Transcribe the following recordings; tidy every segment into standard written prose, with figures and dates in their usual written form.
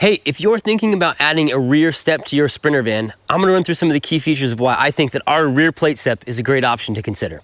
Hey, if you're thinking about adding a rear step to your Sprinter van, I'm gonna run through some of the key features of why I think that our rear plate step is a great option to consider.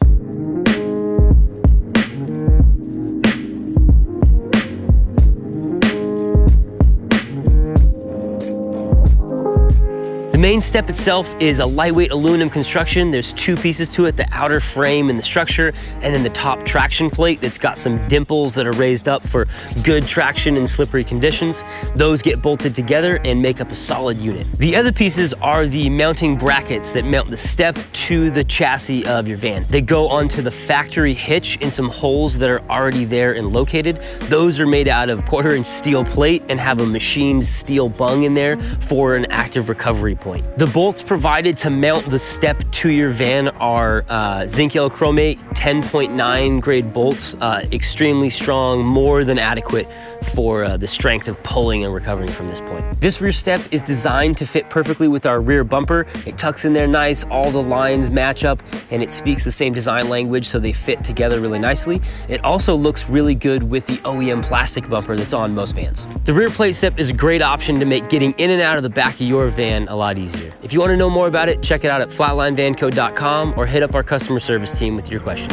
The main step itself is a lightweight aluminum construction. There's two pieces to it, the outer frame and the structure, and then the top traction plate that's got some dimples that are raised up for good traction in slippery conditions. Those get bolted together and make up a solid unit. The other pieces are the mounting brackets that mount the step to the chassis of your van. They go onto the factory hitch in some holes that are already there and located. Those are made out of 1/4-inch steel plate and have a machined steel bung in there for an active recovery point. The bolts provided to mount the step to your van are zinc yellow chromate 10.9 grade bolts, extremely strong, more than adequate for the strength of pulling and recovering from this point. This rear step is designed to fit perfectly with our rear bumper. It tucks in there nice, all the lines match up, and it speaks the same design language, so they fit together really nicely. It also looks really good with the OEM plastic bumper that's on most vans. The rear plate step is a great option to make getting in and out of the back of your van a lot easier. If you want to know more about it, check it out at flatlinevanco.com or hit up our customer service team with your questions.